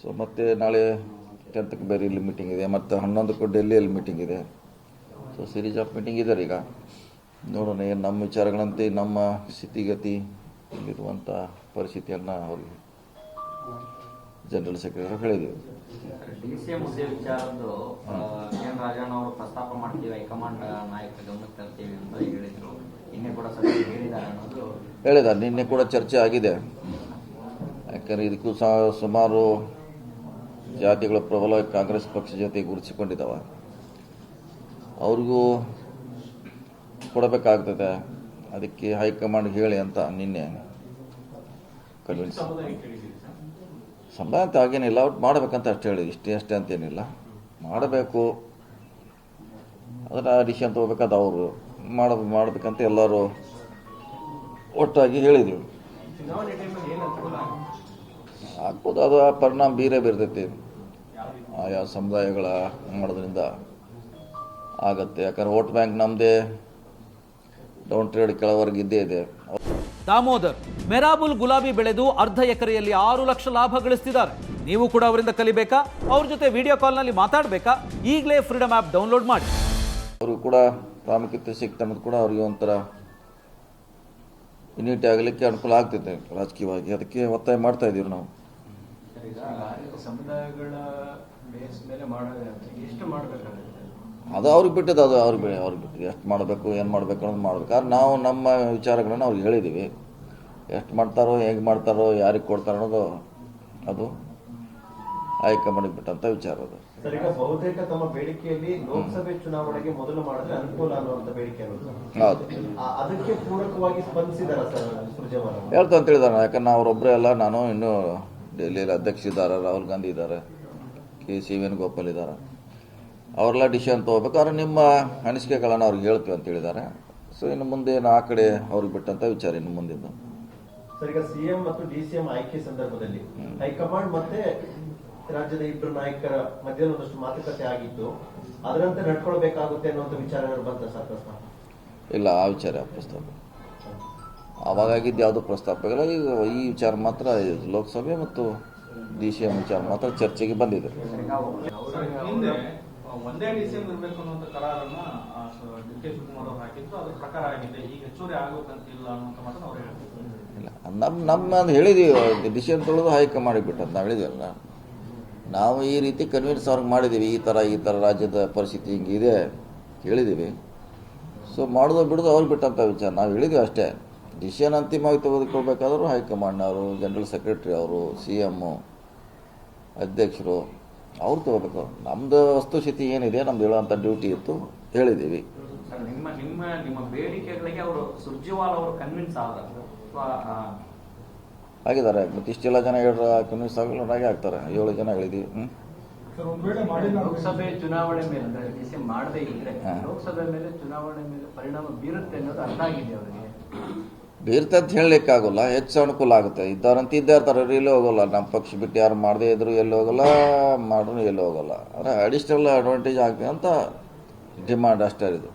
So ಮತ್ತೆ ನಾಳೆ 10ಕ್ಕೆ ಬೇರೆ ಇಲ್ಲಿ ಮೀಟಿಂಗ್ ಇದೆ, ಮತ್ತು 11ಕ್ಕೂ ಡೆಲ್ಲಿಯಲ್ಲಿ ಮೀಟಿಂಗ್ ಇದೆ. ಸೊ ಸೀರೀಸ್ ಆಫ್ ಮೀಟಿಂಗ್ ಇದ್ದಾರೆ. ಈಗ ನೋಡೋಣ ಏನು ನಮ್ಮ ವಿಚಾರಗಳಂತೆ ನಮ್ಮ ಸ್ಥಿತಿಗತಿ ಇಲ್ಲಿರುವಂಥ ಪರಿಸ್ಥಿತಿಯನ್ನು ಅವ್ರಿಗೆ ಜನರಲ್ ಸೆಕ್ರೆಟರಿ ಹೇಳಿದ್ದೀವಿ. DCM ಹುದ್ದೆ ವಿಚಾರದ್ದು ಎನ್ ರಾಜಣ್ಣ ಅವರು ಪ್ರಸ್ತಾಪ ಮಾಡ್ತೀವಿ, ಹೈಕಮಾಂಡ್ ನಾಯಕರ ಗಮನಕ್ಕೆ ತರ್ತೀವಿ ಅಂತ ಹೇಳಿದ್ರು. ನಿನ್ನೆ ಕೂಡ ಹೇಳಿದ್ದಾರೆ ಅನ್ನೋದು ಹೇಳಿದ್ದಾರೆ. ನಿನ್ನೆ ಕೂಡ ಚರ್ಚೆ ಆಗಿದೆ. ಯಾಕಂದರೆ ಇದಕ್ಕೂ ಸುಮಾರು ಜಾತಿಗಳ ಪ್ರಬಲವಾಗಿ ಕಾಂಗ್ರೆಸ್ ಪಕ್ಷ ಜೊತೆ ಗುರುತಿಸಿಕೊಂಡಿದ್ದಾವೆ. ಅವ್ರಿಗೂ ಕೊಡಬೇಕಾಗ್ತದೆ, ಅದಕ್ಕೆ ಹೈಕಮಾಂಡ್ ಹೇಳಿ ಅಂತ ನಿನ್ನೆ ಕನ್ವಿನ್ಸ್. ಸಂಬಳ ಅಂತ ಆಗೇನಿಲ್ಲ, ಔಟ್ ಮಾಡಬೇಕಂತ ಅಷ್ಟೇ ಹೇಳಿ, ಅಷ್ಟೇ ಅಂತೇನಿಲ್ಲ, ಮಾಡಬೇಕು. ಅದನ್ನು ಡಿಸಿಷನ್ ತೊಗೋಬೇಕಾದ ಅವರು ಮಾಡಬೇಕಂತ ಎಲ್ಲರೂ ಒಟ್ಟಾಗಿ ಹೇಳಿದರು. ಆಗ್ಬೋದು, ಅದು ಪರಿಣಾಮ ಬೀರ್ತೈತಿ. ಆಯಾ ಸಮುದಾಯಗಳ ಮಾಡೋದ್ರಿಂದ ಆಗತ್ತೆ. ಯಾಕಂದ್ರೆ ವೋಟ್ ಬ್ಯಾಂಕ್ ನಮ್ಮದೇ ಡೌನ್ ಟ್ರೇಡ್ ಕೆಳವರೆಗೆ ಇದ್ದೇ ಇದೆ. ದಾಮೋದರ್ ಮೆರಾಬುಲ್ ಗುಲಾಬಿ ಬೆಳೆದು ಅರ್ಧ ಎಕರೆಯಲ್ಲಿ 6 ಲಕ್ಷ ಲಾಭ ಗಳಿಸ್ತಿದ್ದಾರೆ. ನೀವು ಕೂಡ ಅವರಿಂದ ಕಲಿಬೇಕಾ? ಅವ್ರ ಜೊತೆ ವಿಡಿಯೋ ಕಾಲ್ನಲ್ಲಿ ಮಾತಾಡಬೇಕಾ? ಈಗಲೇ ಫ್ರೀಡಮ್ ಆ್ಯಪ್ ಡೌನ್ಲೋಡ್ ಮಾಡಿ. ಅವ್ರಿಗೂ ಕೂಡ ಪ್ರಾಮುಖ್ಯತೆ ಸಿಗ್ತಾ ಕೂಡ ಅವ್ರಿಗೆ ಒಂಥರ ಯೂನಿಟಿ ಆಗಲಿಕ್ಕೆ ಅನುಕೂಲ ಆಗ್ತೈತೆ ರಾಜಕೀಯವಾಗಿ. ಅದಕ್ಕೆ ಒತ್ತಾಯ ಮಾಡ್ತಾ ಇದ್ದೀವಿ ನಾವು. ಸಮುದಾಯಗಳ ಬೇಸ್ ಮೇಲೆ ಎಷ್ಟು ಮಾಡಬೇಕಾಗುತ್ತೆ? ಅದು ಅವ್ರಿಗೆ ಬಿಟ್ಟಿದ್ದು, ಅದು ಅವ್ರಿಗೆ ಬಿಟ್ಟಿದ್ದು. ಎಷ್ಟು ಮಾಡಬೇಕು, ಏನು ಮಾಡಬೇಕು ಅನ್ನೋದು ಮಾಡಬೇಕು. ಆದ್ರೆ ನಾವು ನಮ್ಮ ವಿಚಾರಗಳನ್ನು ಅವ್ರಿಗೆ ಹೇಳಿದ್ದೀವಿ. ಎಷ್ಟು ಮಾಡ್ತಾರೋ, ಹೇಗೆ ಮಾಡ್ತಾರೋ, ಯಾರಿಗೆ ಕೊಡ್ತಾರೋ ಅನ್ನೋದು ಅದು ಹೈಕಮಾಂಡ್ಗೆ ಬಿಟ್ಟಂಥ ವಿಚಾರ. ಅದು ಸರ್, ಈಗ ಬಹುತೇಕ ತಮ್ಮ ಬೇಡಿಕೆಯಲ್ಲಿ ಲೋಕಸಭೆ ಚುನಾವಣೆಗೆ ಮೊದಲು ಮಾಡಿದ್ರೆ ಅನುಕೂಲ ಅನ್ನುವಂಥ ಬೇಡಿಕೆ ಅನ್ನೋದು. ಹೌದು, ಅದಕ್ಕೆ ಪೂರಕವಾಗಿ ಸ್ಪಂದಿಸಿದಾರ ಸರ್ ಸುರ್ಜೇವಾಲಾ? ಹೇಳ್ತಾ ಅಂತ ಹೇಳಿದಾರೆ. ಯಾಕಂದ್ರೆ ಅವರೊಬ್ಬರೇ ಅಲ್ಲ, ನಾನು ಇನ್ನೂ ಡೆಲ್ಲಿಯಲ್ಲಿ ಅಧ್ಯಕ್ಷ ಇದ್ದಾರೆ, ರಾಹುಲ್ ಗಾಂಧಿ ಇದ್ದಾರೆ, ಸಿ ವೇಣುಗೋಪಾಲ್ ಇದ್ದಾರೆ. ಅವರೆಲ್ಲ ಡಿಸಿಷನ್ ತೊಗೋಬೇಕು. ಆದರೆ ನಿಮ್ಮ ಅನಿಸಿಕೆಗಳನ್ನು ಅವ್ರಿಗೆ ಹೇಳ್ತೀವಿ ಅಂತ ಹೇಳಿದ್ದಾರೆ. ಸೊ ಇನ್ನು ಮುಂದೆ ಆ ಕಡೆ ಅವ್ರಿಗೆ ಬಿಟ್ಟಂತ ವಿಚಾರ ಇನ್ನು ಮುಂದಿದ್ದು. ಸರ್, ಈಗ ಸಿಎಂ ಮತ್ತು DCM ಆಯ್ಕೆ ಸಂದರ್ಭದಲ್ಲಿ ಹೈಕಮಾಂಡ್ ಮತ್ತೆ ರಾಜ್ಯದ ಇಬ್ಬರು ನಾಯಕರ ಮಧ್ಯೆ ಒಂದಷ್ಟು ಮಾತುಕತೆ ಆಗಿದ್ದು, ಅದರಂತೆ ನಡ್ಕೊಳ್ಬೇಕಾಗುತ್ತೆ ಅನ್ನುವಂಥ ವಿಚಾರಗಳು ಬಂತ ಸರ್ ಪ್ರಸ್ತಾಪ? ಇಲ್ಲ, ಆ ವಿಚಾರ ಪ್ರಸ್ತಾಪ ಆವಾಗಿದ್ದು ಯಾವುದೂ ಪ್ರಸ್ತಾಪ ಇಲ್ಲ. ಈಗ ಈ ವಿಚಾರ ಮಾತ್ರ ಲೋಕಸಭೆ ಮತ್ತು DCM ವಿಚಾರ ಮಾತ್ರ ಚರ್ಚೆಗೆ ಬಂದಿದೆ. ಒಂದೇ DCM ಇರಬೇಕು ಅನ್ನುವಂಥ ಕರಾರನ್ನ DK ಶಿವಕುಮಾರ್ ಅವರು ಹಾಕಿದ್ದು, ಅದ್ರ ಪ್ರಕಾರ ಆಗಿದೆ. ಈಗ ಹೆಚ್ಚುವರಿ ಆಗಬೇಕಂತಿಲ್ಲ ಅನ್ನುವಂಥ ಮಾತನ್ನು ಅವ್ರು ಹೇಳ್ತಿದ್ರು. ಇಲ್ಲ, ನಮ್ಮ ಹೇಳಿದೀವಿ, ಡಿಸಿಷನ್ ತೊಗೊಳ್ಳೋದು ಹೈಕಮಾಂಡ್ ಬಿಟ್ಟಂತ ನಾವು ಹೇಳಿದ್ವಲ್ಲ. ನಾವು ಈ ರೀತಿ ಕನ್ವಿನ್ಸ್ ಅವ್ರಿಗೆ ಮಾಡಿದ್ದೀವಿ, ಈ ಥರ ರಾಜ್ಯದ ಪರಿಸ್ಥಿತಿ ಹಿಂಗಿದೆ ಹೇಳಿದ್ದೀವಿ. ಸೊ ಮಾಡೋದು ಬಿಡೋದು ಅವ್ರಿಗೆ ಬಿಟ್ಟಂಥ ವಿಚಾರ ನಾವು ಹೇಳಿದ್ದೀವಿ ಅಷ್ಟೇ. ಡಿಸಿಷನ್ ಅಂತಿಮವಾಗಿ ತೆಗೆದುಕೊಳ್ಬೇಕಾದ್ರೂ ಹೈಕಮಾಂಡ್ನವರು, ಜನರಲ್ ಸೆಕ್ರೆಟರಿ ಅವರು, CM ಅಧ್ಯಕ್ಷರು ಅವ್ರು ತಗೋಬೇಕು. ನಮ್ಮದು ವಸ್ತುಸ್ಥಿತಿ ಏನಿದೆ, ನಮ್ದು ಹೇಳೋಂಥ ಡ್ಯೂಟಿ ಇತ್ತು, ಹೇಳಿದ್ದೀವಿ. ನಿಮ್ಮ ಬೇಡಿಕೆಗಳಿಗೆ ಅವರು ಸುರ್ಜೇವಾಲಾ ಅವರು ಕನ್ವಿನ್ಸ್ ಆಗಿದ್ದಾರೆ. ಮತ್ತು ಇಷ್ಟೆಲ್ಲ ಜನ ಕನ್ವಿನ್ಸ್ ಆಗಲ್ಲ, ಹಾಗೆ ಆಗ್ತಾರೆ. 7 ಜನ ಹೇಳಿದ್ದೀವಿ. ಲೋಕಸಭೆ ಚುನಾವಣೆ ಮೇಲೆ DCM ಮಾಡದೇ ಇದ್ರೆ ಲೋಕಸಭೆ ಮೇಲೆ ಚುನಾವಣೆ ಮೇಲೆ ಪರಿಣಾಮ ಬೀರುತ್ತೆ ಅನ್ನೋದು ಅರ್ಥ ಆಗಿದೆ ಅವರಿಗೆ. ಬೀರುತ್ತೆ ಅಂತ ಹೇಳಲಿಕ್ಕಾಗೋಲ್ಲ, ಹೆಚ್ಚು ಅನುಕೂಲ ಆಗುತ್ತೆ. ಇದ್ದಾರಂತ ಇದ್ದೇ ಇರ್ತಾರೆ, ಎಲ್ಲೂ ಹೋಗೋಲ್ಲ. ನಮ್ಮ ಪಕ್ಷ ಬಿಟ್ಟು ಯಾರು ಮಾಡದೇ ಇದ್ರು ಎಲ್ಲೂ ಹೋಗಲ್ಲ, ಮಾಡ್ರೂ ಎಲ್ಲೂ ಹೋಗಲ್ಲ. ಆದರೆ ಅಡಿಷ್ನಲ್ ಅಡ್ವಾಂಟೇಜ್ ಆಗ್ತದೆ ಅಂತ ಡಿಮಾಂಡ್ ಅಷ್ಟೇ ಇದು.